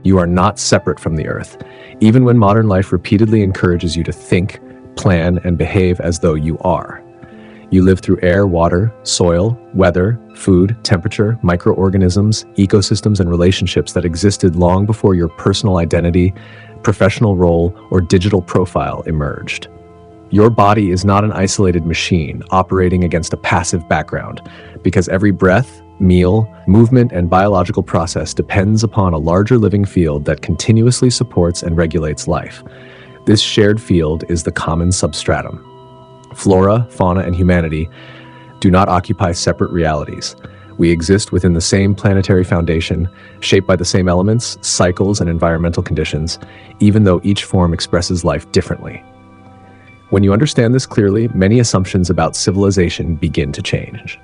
You are not separate from the Earth, even when modern life repeatedly encourages you to think, plan, and behave as though you are. You live through air, water, soil, weather, food, temperature, microorganisms, ecosystems, and relationships that existed long before your personal identity, professional role, or digital profile emerged. Your body is not an isolated machine operating against a passive background, because every breath, meal, movement, and biological process depends upon a larger living field that continuously supports and regulates life. This shared field is the common substratum. Flora, fauna, and humanity do not occupy separate realities. We exist within the same planetary foundation, shaped by the same elements, cycles, and environmental conditions, even though each form expresses life differently. When you understand this clearly, many assumptions about civilization begin to change.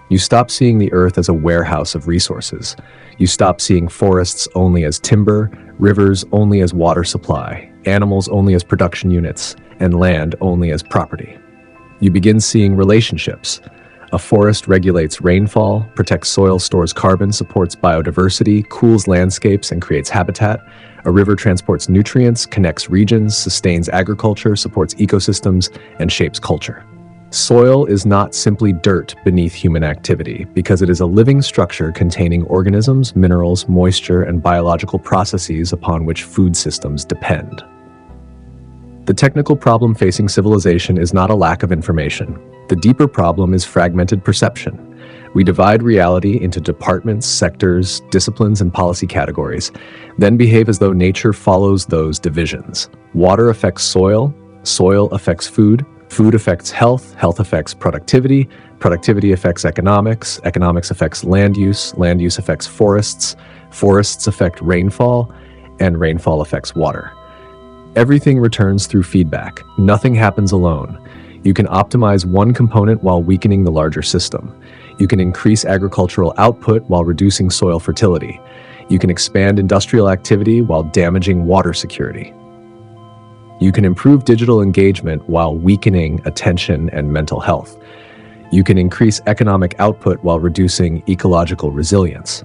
You stop seeing the Earth as a warehouse of resources. You stop seeing forests only as timber, rivers only as water supply, animals only as production units, and land only as property. You begin seeing relationships. A forest regulates rainfall, protects soil, stores carbon, supports biodiversity, cools landscapes, and creates habitat. A river transports nutrients, connects regions, sustains agriculture, supports ecosystems, and shapes culture. Soil is not simply dirt beneath human activity, because it is a living structure containing organisms, minerals, moisture, and biological processes upon which food systems depend. The technical problem facing civilization is not a lack of information. The deeper problem is fragmented perception. We divide reality into departments, sectors, disciplines, and policy categories, then behave as though nature follows those divisions. Water affects soil, soil affects food, food affects health, health affects productivity, productivity affects economics, economics affects land use affects forests, forests affect rainfall, and rainfall affects water. Everything returns through feedback. Nothing happens alone. You can optimize one component while weakening the larger system. You can increase agricultural output while reducing soil fertility. You can expand industrial activity while damaging water security. You can improve digital engagement while weakening attention and mental health. You can increase economic output while reducing ecological resilience.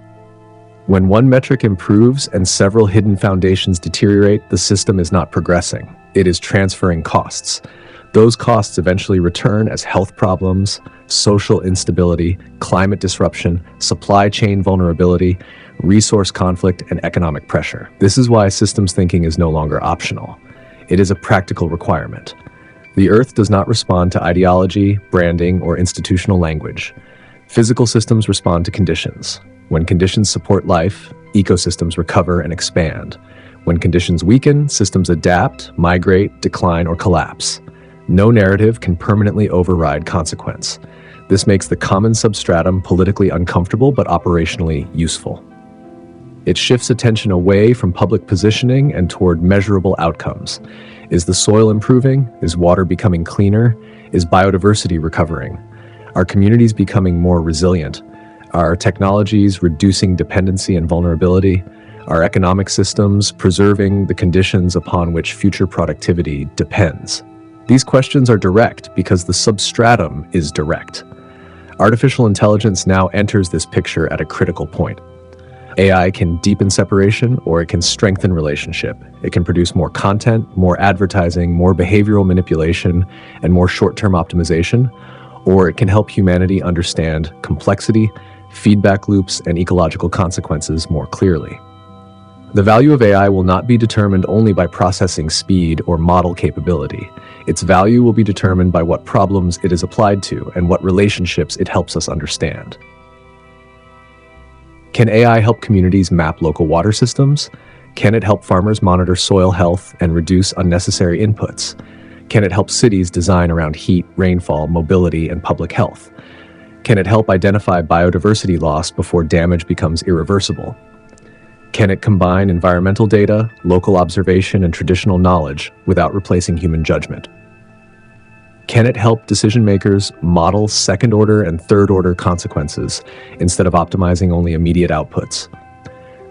When one metric improves and several hidden foundations deteriorate, the system is not progressing. It is transferring costs. Those costs eventually return as health problems, social instability, climate disruption, supply chain vulnerability, resource conflict, and economic pressure. This is why systems thinking is no longer optional. It is a practical requirement. The Earth does not respond to ideology, branding, or institutional language. Physical systems respond to conditions. When conditions support life, ecosystems recover and expand. When conditions weaken, systems adapt, migrate, decline, or collapse. No narrative can permanently override consequence. This makes the common substratum politically uncomfortable but operationally useful. It shifts attention away from public positioning and toward measurable outcomes. Is the soil improving? Is water becoming cleaner? Is biodiversity recovering? Are communities becoming more resilient? Are technologies reducing dependency and vulnerability? Are economic systems preserving the conditions upon which future productivity depends? These questions are direct because the substratum is direct. Artificial intelligence now enters this picture at a critical point. AI can deepen separation, or it can strengthen relationship. It can produce more content, more advertising, more behavioral manipulation, and more short-term optimization, or it can help humanity understand complexity, feedback loops, and ecological consequences more clearly. The value of AI will not be determined only by processing speed or model capability. Its value will be determined by what problems it is applied to and what relationships it helps us understand. Can AI help communities map local water systems? Can it help farmers monitor soil health and reduce unnecessary inputs? Can it help cities design around heat, rainfall, mobility, and public health? Can it help identify biodiversity loss before damage becomes irreversible? Can it combine environmental data, local observation, and traditional knowledge without replacing human judgment? Can it help decision makers model second-order and third-order consequences instead of optimizing only immediate outputs?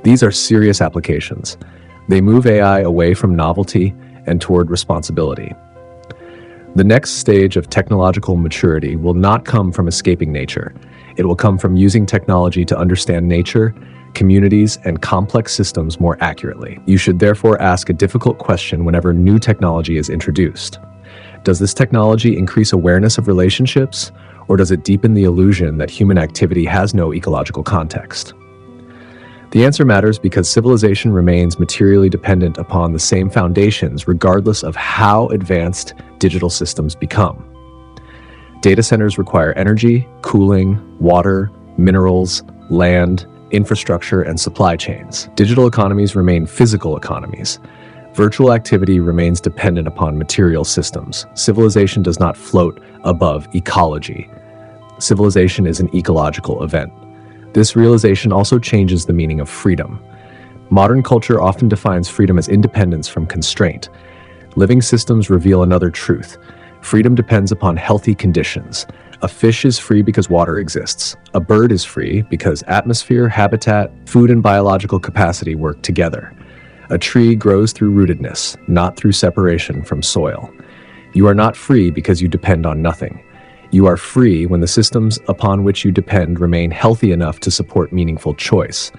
These are serious applications. They move AI away from novelty and toward responsibility. The next stage of technological maturity will not come from escaping nature. It will come from using technology to understand nature, communities, and complex systems more accurately. You should therefore ask a difficult question whenever new technology is introduced. Does this technology increase awareness of relationships, or does it deepen the illusion that human activity has no ecological context? The answer matters because civilization remains materially dependent upon the same foundations regardless of how advanced digital systems become. Data centers require energy, cooling, water, minerals, land, infrastructure, and supply chains. Digital economies remain physical economies. Virtual activity remains dependent upon material systems. Civilization does not float above ecology. Civilization is an ecological event. This realization also changes the meaning of freedom. Modern culture often defines freedom as independence from constraint. Living systems reveal another truth. Freedom depends upon healthy conditions. A fish is free because water exists. A bird is free because atmosphere, habitat, food, and biological capacity work together. A tree grows through rootedness, not through separation from soil. You are not free because you depend on nothing. You are free when the systems upon which you depend remain healthy enough to support meaningful choice.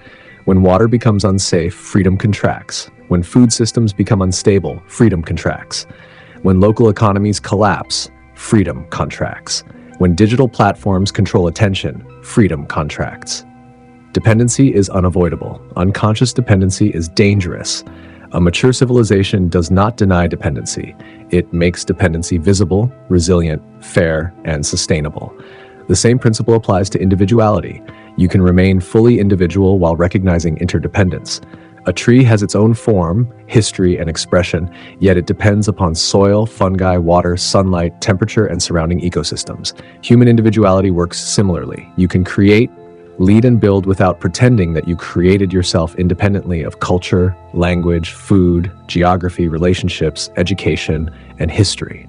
When water becomes unsafe, freedom contracts. When food systems become unstable, freedom contracts. When local economies collapse, freedom contracts. When digital platforms control attention, freedom contracts. Dependency is unavoidable. Unconscious dependency is dangerous. A mature civilization does not deny dependency. It makes dependency visible, resilient, fair, and sustainable. The same principle applies to individuality. You can remain fully individual while recognizing interdependence. A tree has its own form, history, and expression, yet it depends upon soil, fungi, water, sunlight, temperature, and surrounding ecosystems. Human individuality works similarly. You can create, lead, and build without pretending that you created yourself independently of culture, language, food, geography, relationships, education, and history.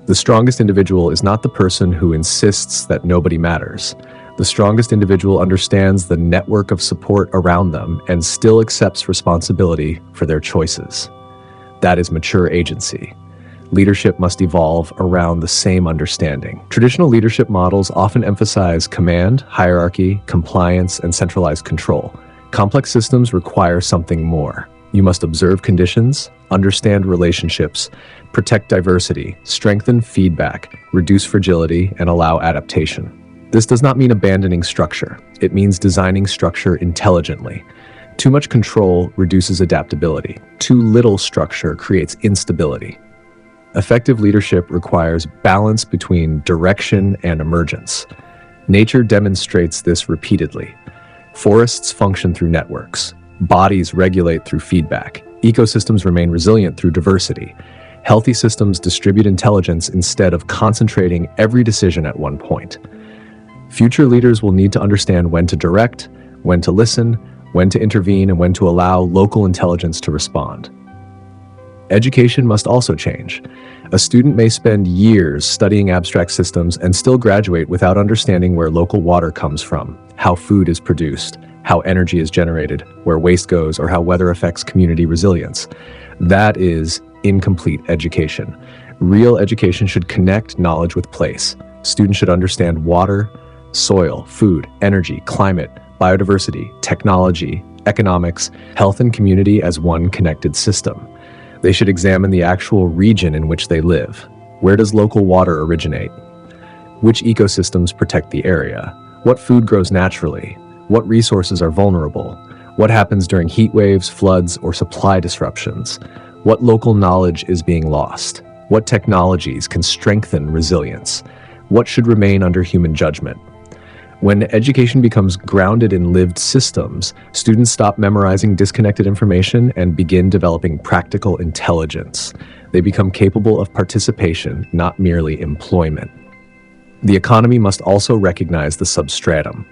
The strongest individual is not the person who insists that nobody matters. The strongest individual understands the network of support around them and still accepts responsibility for their choices. That is mature agency. Leadership must evolve around the same understanding. Traditional leadership models often emphasize command, hierarchy, compliance, and centralized control. Complex systems require something more. You must observe conditions, understand relationships, protect diversity, strengthen feedback, reduce fragility, and allow adaptation. This does not mean abandoning structure. It means designing structure intelligently. Too much control reduces adaptability. Too little structure creates instability. Effective leadership requires balance between direction and emergence. Nature demonstrates this repeatedly. Forests function through networks. Bodies regulate through feedback. Ecosystems remain resilient through diversity. Healthy systems distribute intelligence instead of concentrating every decision at one point. Future leaders will need to understand when to direct, when to listen, when to intervene, and when to allow local intelligence to respond. Education must also change. A student may spend years studying abstract systems and still graduate without understanding where local water comes from, how food is produced, how energy is generated, where waste goes, or how weather affects community resilience. That is incomplete education. Real education should connect knowledge with place. Students should understand water, soil, food, energy, climate, biodiversity, technology, economics, health, and community as one connected system. They should examine the actual region in which they live. Where does local water originate? Which ecosystems protect the area? What food grows naturally? What resources are vulnerable? What happens during heat waves, floods, or supply disruptions? What local knowledge is being lost? What technologies can strengthen resilience? What should remain under human judgment? When education becomes grounded in lived systems, students stop memorizing disconnected information and begin developing practical intelligence. They become capable of participation, not merely employment. The economy must also recognize the substratum.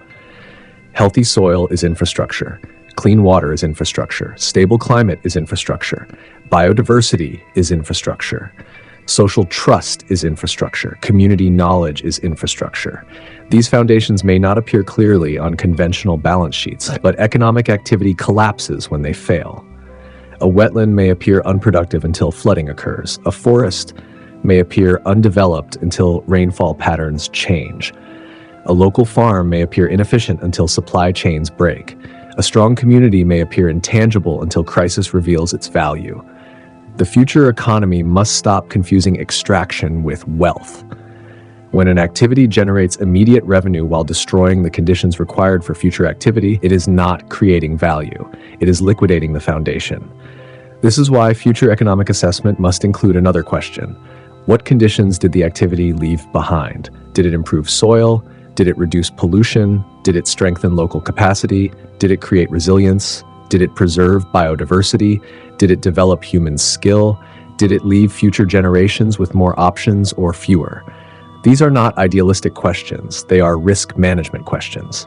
Healthy soil is infrastructure. Clean water is infrastructure. Stable climate is infrastructure. Biodiversity is infrastructure. Social trust is infrastructure. Community knowledge is infrastructure. These foundations may not appear clearly on conventional balance sheets, but economic activity collapses when they fail. A wetland may appear unproductive until flooding occurs. A forest may appear undeveloped until rainfall patterns change. A local farm may appear inefficient until supply chains break. A strong community may appear intangible until crisis reveals its value. The future economy must stop confusing extraction with wealth. When an activity generates immediate revenue while destroying the conditions required for future activity, it is not creating value. It is liquidating the foundation. This is why future economic assessment must include another question. What conditions did the activity leave behind? Did it improve soil? Did it reduce pollution? Did it strengthen local capacity? Did it create resilience? Did it preserve biodiversity? Did it develop human skill? Did it leave future generations with more options or fewer? These are not idealistic questions, they are risk management questions.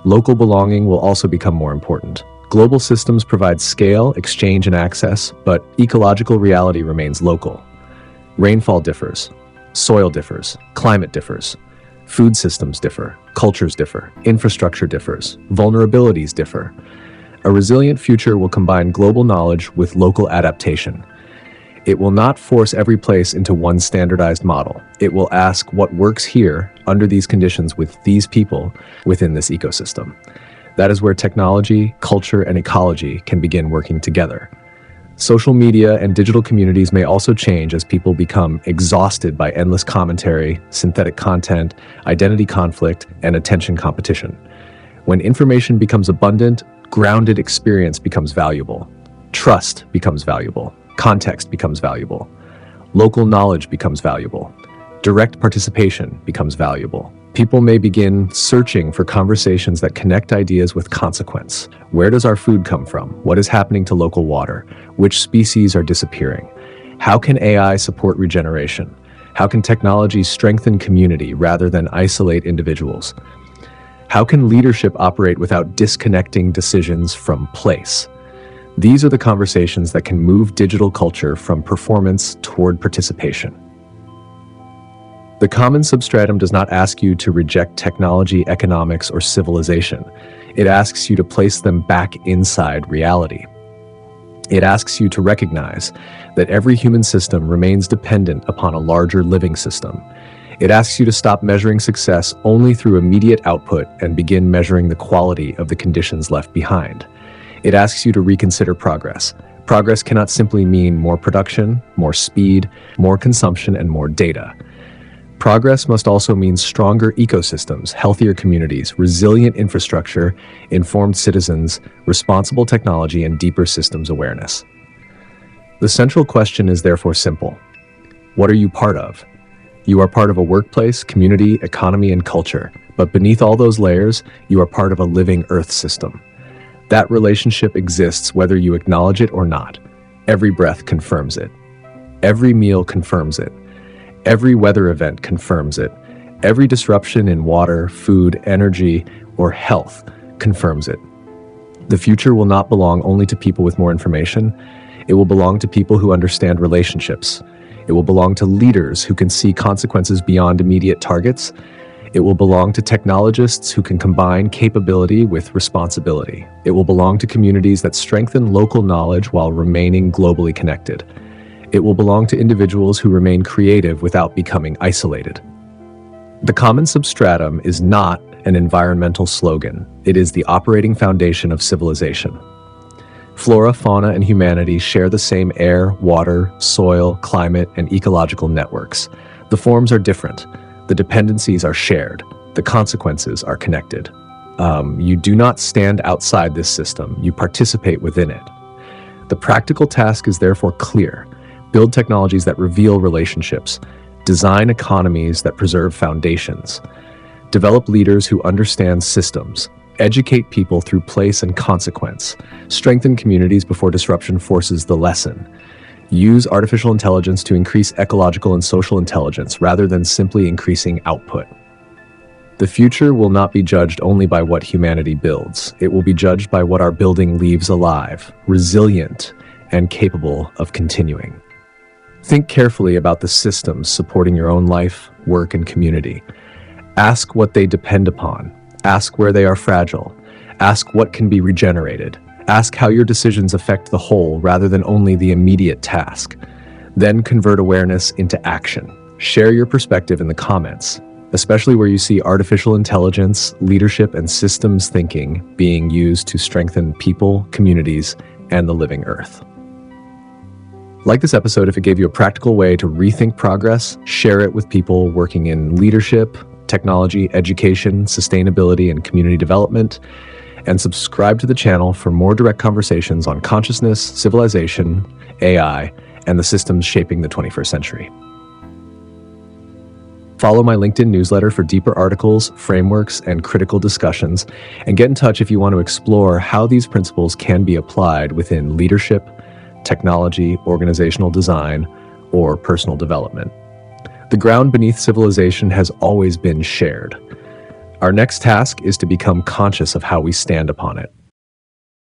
Local belonging will also become more important. Global systems provide scale, exchange, and access, but ecological reality remains local. Rainfall differs, soil differs, climate differs, food systems differ, cultures differ, infrastructure differs, vulnerabilities differ. A resilient future will combine global knowledge with local adaptation. It will not force every place into one standardized model. It will ask what works here under these conditions with these people within this ecosystem. That is where technology, culture, and ecology can begin working together. Social media and digital communities may also change as people become exhausted by endless commentary, synthetic content, identity conflict, and attention competition. When information becomes abundant, grounded experience becomes valuable. Trust becomes valuable. Context becomes valuable. Local knowledge becomes valuable. Direct participation becomes valuable. People may begin searching for conversations that connect ideas with consequence. Where does our food come from? What is happening to local water? Which species are disappearing? How can AI support regeneration? How can technology strengthen community rather than isolate individuals? How can leadership operate without disconnecting decisions from place? These are the conversations that can move digital culture from performance toward participation. The common substratum does not ask you to reject technology, economics, or civilization. It asks you to place them back inside reality. It asks you to recognize that every human system remains dependent upon a larger living system. It asks you to stop measuring success only through immediate output and begin measuring the quality of the conditions left behind. It asks you to reconsider progress. Progress cannot simply mean more production, more speed, more consumption, and more data. Progress must also mean stronger ecosystems, healthier communities, resilient infrastructure, informed citizens, responsible technology, and deeper systems awareness. The central question is therefore simple. What are you part of? You are part of a workplace, community, economy, and culture. But beneath all those layers, you are part of a living Earth system. That relationship exists whether you acknowledge it or not. Every breath confirms it. Every meal confirms it. Every weather event confirms it. Every disruption in water, food, energy, or health confirms it. The future will not belong only to people with more information. It will belong to people who understand relationships. It will belong to leaders who can see consequences beyond immediate targets. It will belong to technologists who can combine capability with responsibility. It will belong to communities that strengthen local knowledge while remaining globally connected. It will belong to individuals who remain creative without becoming isolated. The common substratum is not an environmental slogan. It is the operating foundation of civilization. Flora, fauna, and humanity share the same air, water, soil, climate, and ecological networks. The forms are different. The dependencies are shared. The consequences are connected. You do not stand outside this system. You participate within it. The practical task is therefore clear. Build technologies that reveal relationships. Design economies that preserve foundations. Develop leaders who understand systems. Educate people through place and consequence. Strengthen communities before disruption forces the lesson. Use artificial intelligence to increase ecological and social intelligence rather than simply increasing output. The future will not be judged only by what humanity builds. It will be judged by what our building leaves alive, resilient, and capable of continuing. Think carefully about the systems supporting your own life, work, and community. Ask what they depend upon. Ask where they are fragile. Ask what can be regenerated. Ask how your decisions affect the whole rather than only the immediate task. Then convert awareness into action. Share your perspective in the comments. especially where you see artificial intelligence, leadership, and systems thinking being used to strengthen people, communities, and the living earth. Like this episode if it gave you a practical way to rethink progress, share it with people working in leadership, technology, education, sustainability, and community development, and subscribe to the channel for more direct conversations on consciousness, civilization, AI, and the systems shaping the 21st century. Follow my LinkedIn newsletter for deeper articles, frameworks, and critical discussions, and get in touch if you want to explore how these principles can be applied within leadership, technology, organizational design, or personal development. The ground beneath civilization has always been shared. Our next task is to become conscious of how we stand upon it.